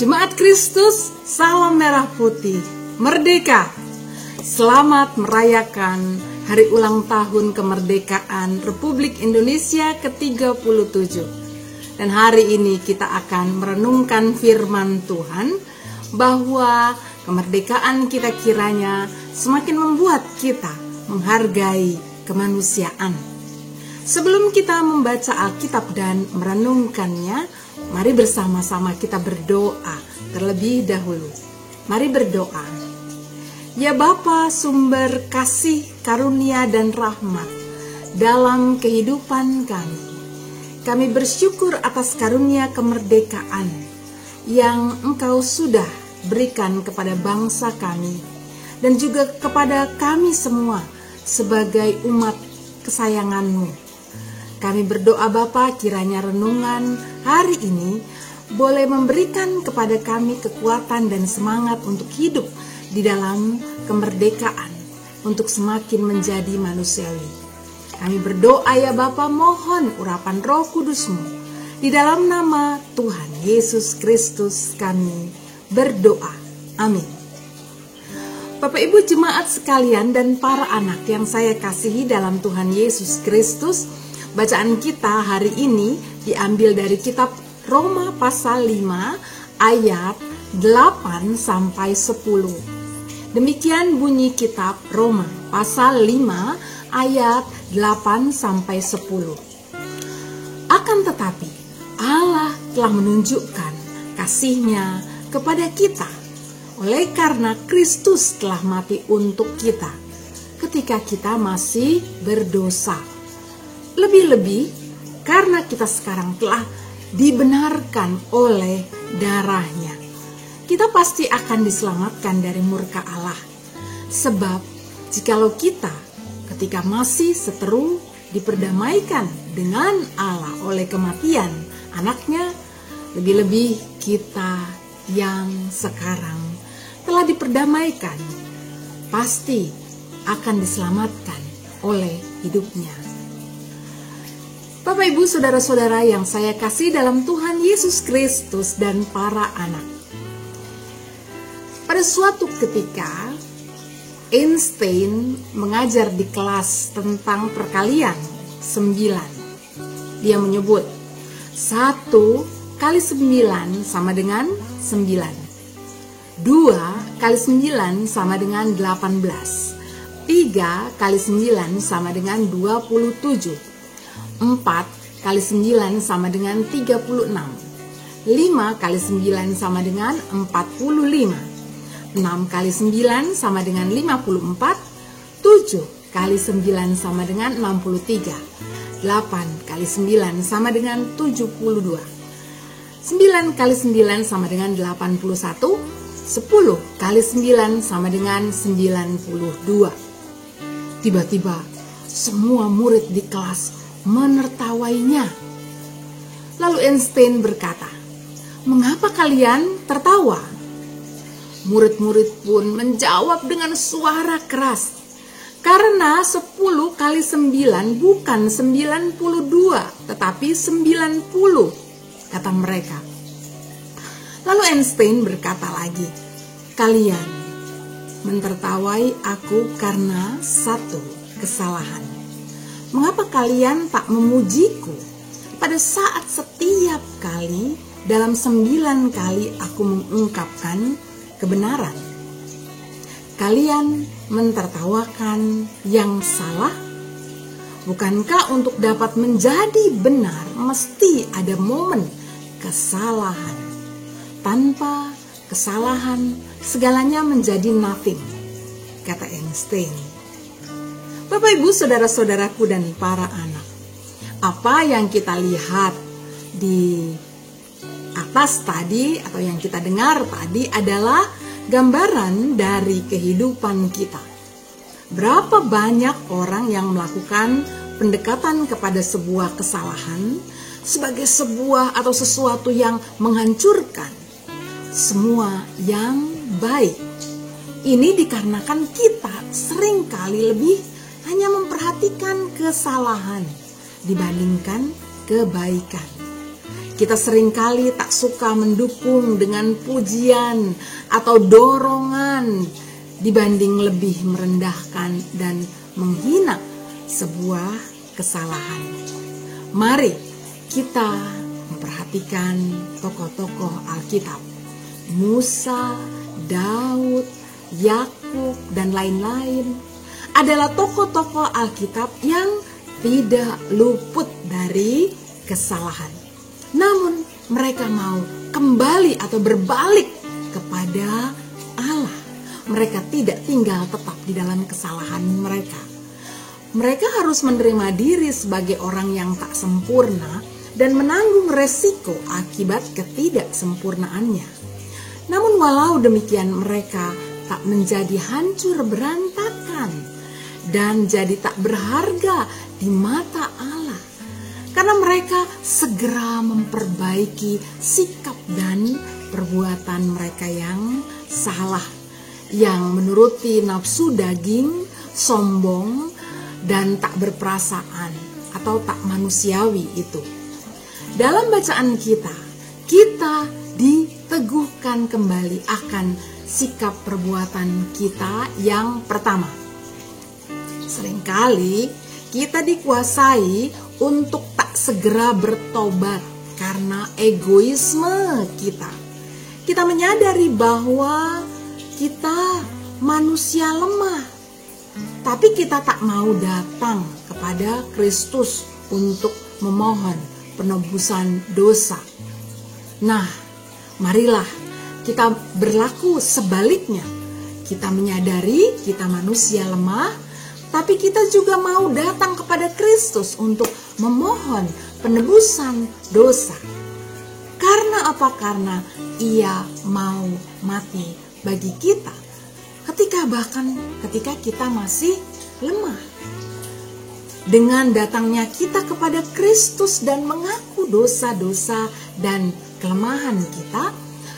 Jemaat Kristus, salam merah putih, merdeka. Selamat merayakan hari ulang tahun kemerdekaan Republik Indonesia ke-37. Dan hari ini kita akan merenungkan firman Tuhan bahwa kemerdekaan kita kiranya semakin membuat kita menghargai kemanusiaan. Sebelum kita membaca Alkitab dan merenungkannya, mari bersama-sama kita berdoa terlebih dahulu. Mari berdoa. Ya Bapa, sumber kasih, karunia, dan rahmat dalam kehidupan kami bersyukur atas karunia kemerdekaan yang Engkau sudah berikan kepada bangsa kami dan juga kepada kami semua sebagai umat kesayangan-Mu. Kami berdoa Bapa, kiranya renungan hari ini boleh memberikan kepada kami kekuatan dan semangat untuk hidup di dalam kemerdekaan, untuk semakin menjadi manusiawi. Kami berdoa ya Bapa, mohon urapan Roh Kudus-Mu. Di dalam nama Tuhan Yesus Kristus kami berdoa. Amin. Bapak Ibu jemaat sekalian dan para anak yang saya kasihi dalam Tuhan Yesus Kristus, bacaan kita hari ini diambil dari kitab Roma pasal 5 ayat 8 sampai 10. Demikian bunyi kitab Roma pasal 5 ayat 8 sampai 10. Akan tetapi Allah telah menunjukkan kasih-Nya kepada kita oleh karena Kristus telah mati untuk kita ketika kita masih berdosa. Lebih-lebih karena kita sekarang telah dibenarkan oleh darah-Nya, kita pasti akan diselamatkan dari murka Allah. Sebab jikalau kita ketika masih seteru diperdamaikan dengan Allah oleh kematian Anak-Nya, lebih-lebih kita yang sekarang telah diperdamaikan pasti akan diselamatkan oleh hidup-Nya. Bapak Ibu saudara-saudara yang saya kasih dalam Tuhan Yesus Kristus dan para anak. Pada suatu ketika Einstein mengajar di kelas tentang perkalian 9. Dia menyebut 1 kali 9 sama dengan 9. 2 kali 9 sama dengan 18. 3 kali 9 sama dengan 27. 4 kali 9 sama dengan 36. 5 kali 9 sama dengan 45. 6 kali 9 sama dengan 54. 7 kali 9 sama dengan 63. 8 kali 9 sama dengan 72. 9 kali 9 sama dengan 81. 10 kali 9 sama dengan 92. Tiba-tiba semua murid di kelas menertawainya. Lalu Einstein berkata, "Mengapa kalian tertawa?" Murid-murid pun menjawab dengan suara keras, "Karena 10 kali 9 bukan 92, tetapi 90, kata mereka. Lalu Einstein berkata lagi, "Kalian mentertawai aku karena satu kesalahan. Mengapa kalian tak memujiku pada saat setiap kali dalam 9 kali aku mengungkapkan kebenaran? Kalian mentertawakan yang salah? Bukankah untuk dapat menjadi benar mesti ada momen kesalahan? Tanpa kesalahan segalanya menjadi nothing," kata Einstein. Bapak Ibu saudara-saudaraku dan para anak, apa yang kita lihat di atas tadi atau yang kita dengar tadi adalah gambaran dari kehidupan kita. Berapa banyak orang yang melakukan pendekatan kepada sebuah kesalahan sebagai sebuah atau sesuatu yang menghancurkan semua yang baik. Ini dikarenakan kita seringkali lebih hanya memperhatikan kesalahan dibandingkan kebaikan. Kita seringkali tak suka mendukung dengan pujian atau dorongan dibanding lebih merendahkan dan menghina sebuah kesalahan. Mari kita memperhatikan tokoh-tokoh Alkitab. Musa, Daud, Yakub, dan lain-lain adalah tokoh-tokoh Alkitab yang tidak luput dari kesalahan. Namun mereka mau kembali atau berbalik kepada Allah. Mereka tidak tinggal tetap di dalam kesalahan mereka. Mereka harus menerima diri sebagai orang yang tak sempurna dan menanggung resiko akibat ketidaksempurnaannya. Namun walau demikian mereka tak menjadi hancur berantakan dan jadi tak berharga di mata Allah. Karena mereka segera memperbaiki sikap dan perbuatan mereka yang salah, yang menuruti nafsu daging, sombong, dan tak berperasaan atau tak manusiawi itu. Dalam bacaan kita diteguhkan kembali akan sikap perbuatan kita yang pertama. Seringkali kita dikuasai untuk tak segera bertobat karena egoisme kita. Kita menyadari bahwa kita manusia lemah, tapi kita tak mau datang kepada Kristus untuk memohon penebusan dosa. Nah, marilah kita berlaku sebaliknya. Kita menyadari kita manusia lemah, tapi kita juga mau datang kepada Kristus untuk memohon penebusan dosa. Karena apa? Karena Ia mau mati bagi kita ketika kita masih lemah. Dengan datangnya kita kepada Kristus dan mengaku dosa-dosa dan kelemahan kita,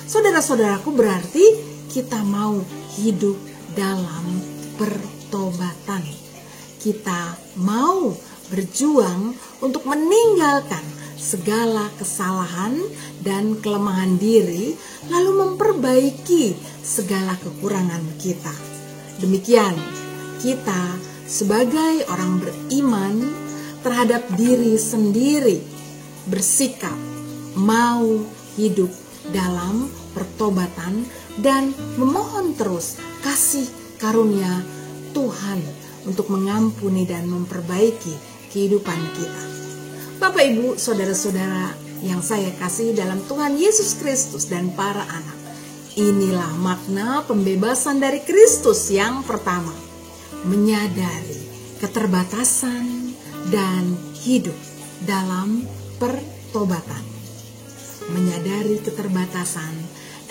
saudara-saudaraku, berarti kita mau hidup dalam pertobatan. Kita mau berjuang untuk meninggalkan segala kesalahan dan kelemahan diri, lalu memperbaiki segala kekurangan kita. Demikian kita sebagai orang beriman terhadap diri sendiri bersikap mau hidup dalam pertobatan dan memohon terus kasih karunia Tuhan untuk mengampuni dan memperbaiki kehidupan kita. Bapak, Ibu, saudara-saudara yang saya kasih dalam Tuhan Yesus Kristus dan para anak, inilah makna pembebasan dari Kristus yang pertama. Menyadari keterbatasan dan hidup dalam pertobatan. Menyadari keterbatasan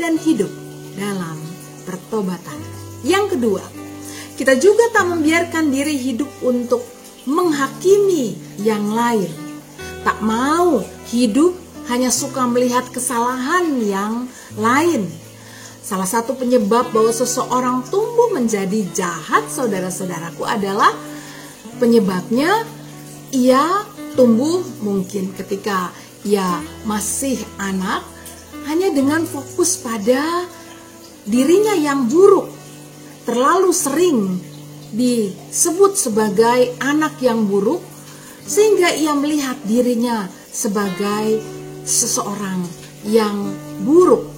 dan hidup dalam pertobatan. Yang kedua, kita juga tak membiarkan diri hidup untuk menghakimi yang lain. Tak mau hidup hanya suka melihat kesalahan yang lain. Salah satu penyebab bahwa seseorang tumbuh menjadi jahat, saudara-saudaraku, adalah penyebabnya ia tumbuh mungkin ketika ia masih anak hanya dengan fokus pada dirinya yang buruk. Terlalu sering disebut sebagai anak yang buruk sehingga ia melihat dirinya sebagai seseorang yang buruk.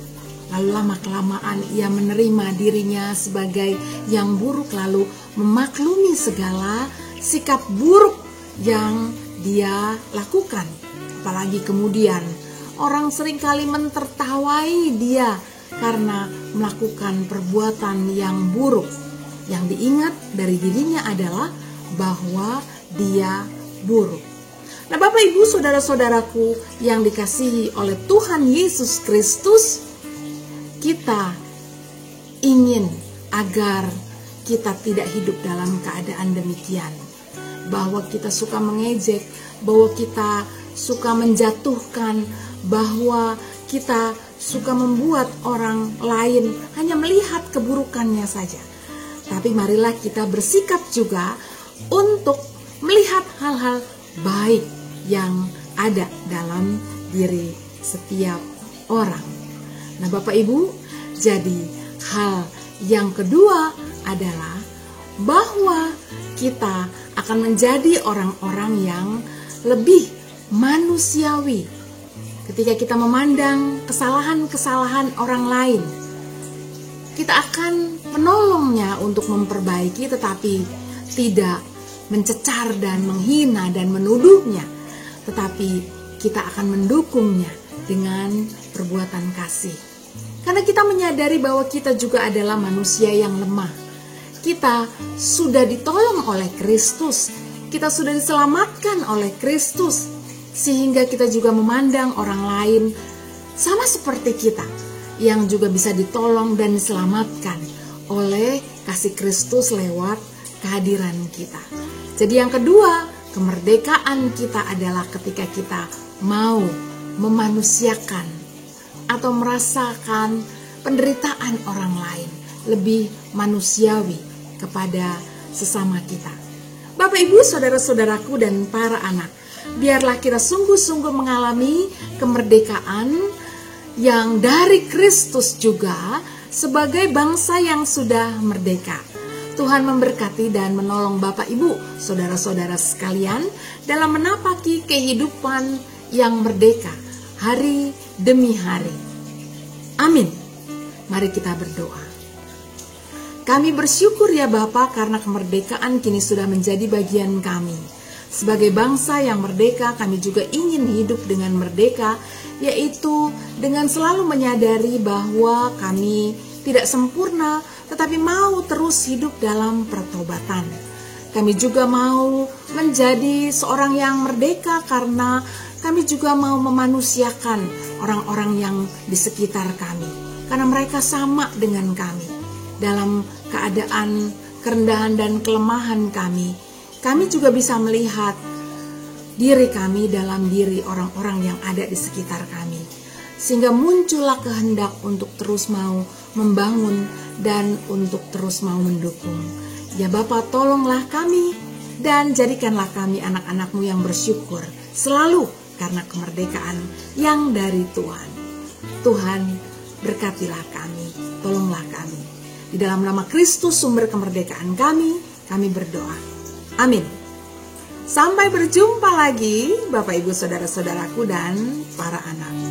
Lalu lama-kelamaan ia menerima dirinya sebagai yang buruk, lalu memaklumi segala sikap buruk yang dia lakukan. Apalagi kemudian orang seringkali mentertawai dia karena melakukan perbuatan yang buruk. Yang diingat dari dirinya adalah bahwa dia buruk. Nah, Bapak, Ibu, saudara-saudaraku yang dikasihi oleh Tuhan Yesus Kristus, kita ingin agar kita tidak hidup dalam keadaan demikian. Bahwa kita suka mengejek, bahwa kita suka menjatuhkan, bahwa kita suka membuat orang lain hanya melihat keburukannya saja. Tapi marilah kita bersikap juga untuk melihat hal-hal baik yang ada dalam diri setiap orang. Nah, Bapak Ibu, jadi hal yang kedua adalah bahwa kita akan menjadi orang-orang yang lebih manusiawi ketika kita memandang kesalahan-kesalahan orang lain. Kita akan menolongnya untuk memperbaiki, tetapi tidak mencecar dan menghina dan menuduhnya, tetapi kita akan mendukungnya dengan perbuatan kasih. Karena kita menyadari bahwa kita juga adalah manusia yang lemah. Kita sudah ditolong oleh Kristus, kita sudah diselamatkan oleh Kristus, sehingga kita juga memandang orang lain sama seperti kita, yang juga bisa ditolong dan diselamatkan oleh kasih Kristus lewat kehadiran kita. Jadi yang kedua, kemerdekaan kita adalah ketika kita mau memanusiakan atau merasakan penderitaan orang lain, lebih manusiawi kepada sesama kita. Bapak, Ibu, saudara-saudaraku dan para anak, biarlah kita sungguh-sungguh mengalami kemerdekaan yang dari Kristus juga sebagai bangsa yang sudah merdeka. Tuhan memberkati dan menolong Bapak, Ibu, saudara-saudara sekalian dalam menapaki kehidupan yang merdeka hari demi hari. Amin. Mari kita berdoa. Kami bersyukur ya Bapa, karena kemerdekaan kini sudah menjadi bagian kami. Sebagai bangsa yang merdeka, kami juga ingin hidup dengan merdeka, yaitu dengan selalu menyadari bahwa kami tidak sempurna, tetapi mau terus hidup dalam pertobatan. Kami juga mau menjadi seorang yang merdeka karena kami juga mau memanusiakan orang-orang yang di sekitar kami, karena mereka sama dengan kami dalam keadaan kerendahan dan kelemahan kami. Kami juga bisa melihat diri kami dalam diri orang-orang yang ada di sekitar kami, sehingga muncullah kehendak untuk terus mau membangun dan untuk terus mau mendukung. Ya Bapa, tolonglah kami dan jadikanlah kami anak-anak-Mu yang bersyukur selalu karena kemerdekaan yang dari Tuhan. Tuhan, berkatilah kami, tolonglah kami. Di dalam nama Kristus, sumber kemerdekaan kami berdoa. Amin. Sampai berjumpa lagi Bapak, Ibu, saudara-saudaraku dan para anak.